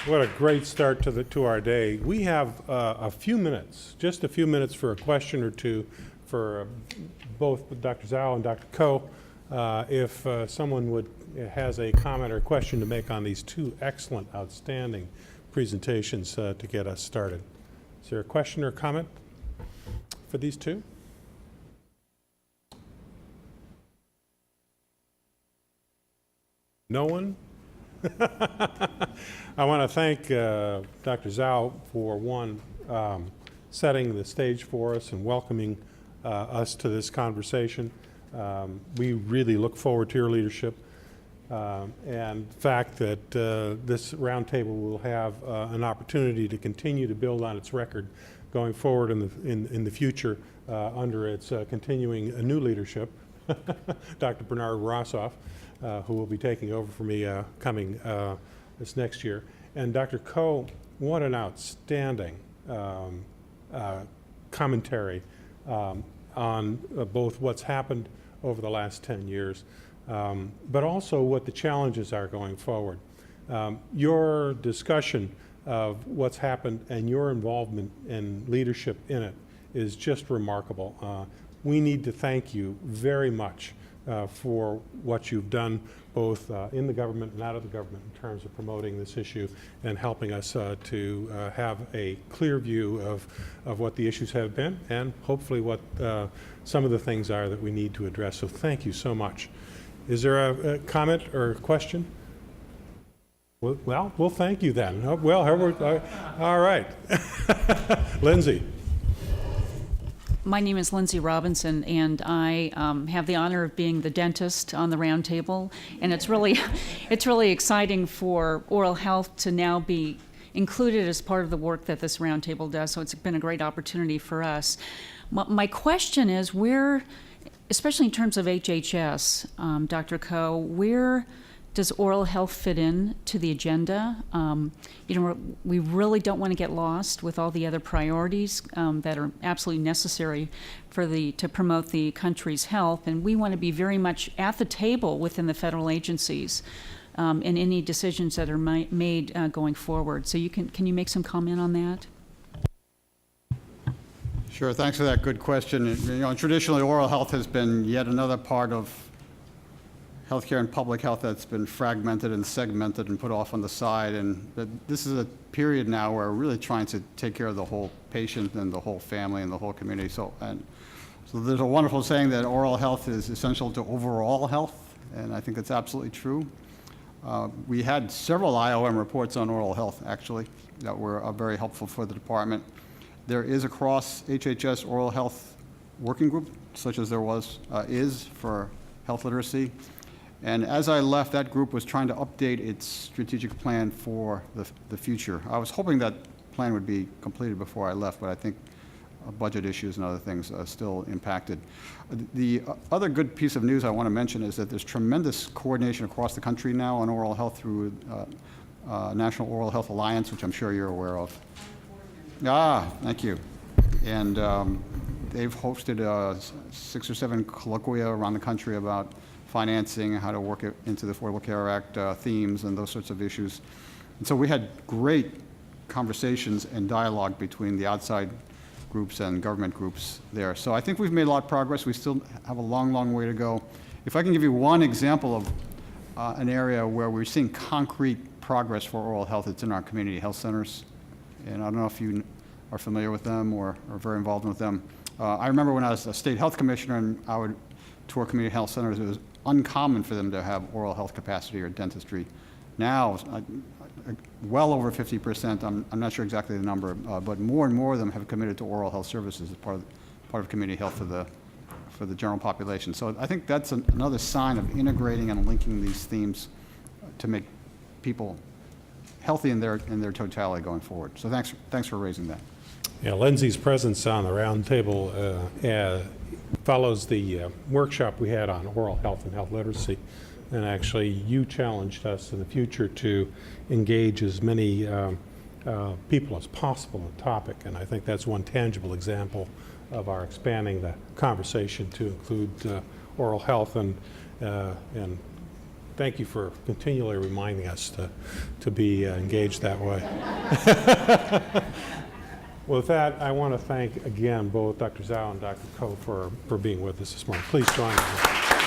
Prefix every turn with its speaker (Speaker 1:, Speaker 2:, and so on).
Speaker 1: What a great start to our day. We have a few minutes, just a few minutes for a question or two for both Dr. Dzau and Dr. Ko. If someone has a comment or question to make on these two excellent, outstanding presentations to get us started. Is there a question or comment for these two? No one? I want to thank Dr. Dzau for setting the stage for us and welcoming us to this conversation. We really look forward to your leadership and the fact that this roundtable will have an opportunity to continue to build on its record going forward in the future under its continuing new leadership, Dr. Bernard Rossoff, who will be taking over for me coming this next year. And Dr. Ko, what an outstanding commentary on both what's happened over the last 10 years, but also what the challenges are going forward. Your discussion of what's happened and your involvement and leadership in it is just remarkable. We need to thank you very much for what you've done both in the government and out of the government in terms of promoting this issue and helping us to have a clear view of what the issues have been and hopefully what some of the things are that we need to address. So thank you so much. Is there a comment or a question? Well, we'll thank you then. Well, all right. Lindsay.
Speaker 2: My name is Lindsay Robinson, and I have the honor of being the dentist on the roundtable. And it's really exciting for oral health to now be included as part of the work that this roundtable does. So it's been a great opportunity for us. My question is, where, especially in terms of HHS, Dr. Ko, where does oral health fit in to the agenda? We really don't want to get lost with all the other priorities that are absolutely necessary to promote the country's health, and we want to be very much at the table within the federal agencies in any decisions that are made going forward. So can you make some comment on that?
Speaker 3: Sure. Thanks for that good question. Traditionally, oral health has been yet another part of healthcare and public health that's been fragmented and segmented and put off on the side. And this is a period now where we're really trying to take care of the whole patient and the whole family and the whole community. So there's a wonderful saying that oral health is essential to overall health, and I think that's absolutely true. We had several IOM reports on oral health, actually, that were very helpful for the department. There is a cross-HHS oral health working group, such as there is for health literacy. And as I left, that group was trying to update its strategic plan for the future. I was hoping that plan would be completed before I left, but I think budget issues and other things still impacted. The other good piece of news I want to mention is that there's tremendous coordination across the country now on oral health through National Oral Health Alliance, which I'm sure you're aware of. Thank you. And they've hosted 6 or 7 colloquia around the country about financing, how to work it into the Affordable Care Act themes and those sorts of issues. And so we had great conversations and dialogue between the outside groups and government groups there. So I think we've made a lot of progress. We still have a long, long way to go. If I can give you one example of an area where we're seeing concrete progress for oral health, it's in our community health centers. And I don't know if you are familiar with them or are very involved with them. I remember when I was a state health commissioner and I would tour community health centers, it was uncommon for them to have oral health capacity or dentistry. Now, well over 50%, I'm not sure exactly the number, but more and more of them have committed to oral health services as part of community health for the general population. So I think that's another sign of integrating and linking these themes to make people healthy in their totality going forward. So thanks for raising that.
Speaker 1: Yeah, Lindsay's presence on the roundtable follows the workshop we had on oral health and health literacy. And actually, you challenged us in the future to engage as many people as possible on the topic. And I think that's one tangible example of our expanding the conversation to include oral health and thank you for continually reminding us to be engaged that way. With that, I want to thank again both Dr. Dzau and Dr. Ko for being with us this morning. Please join me.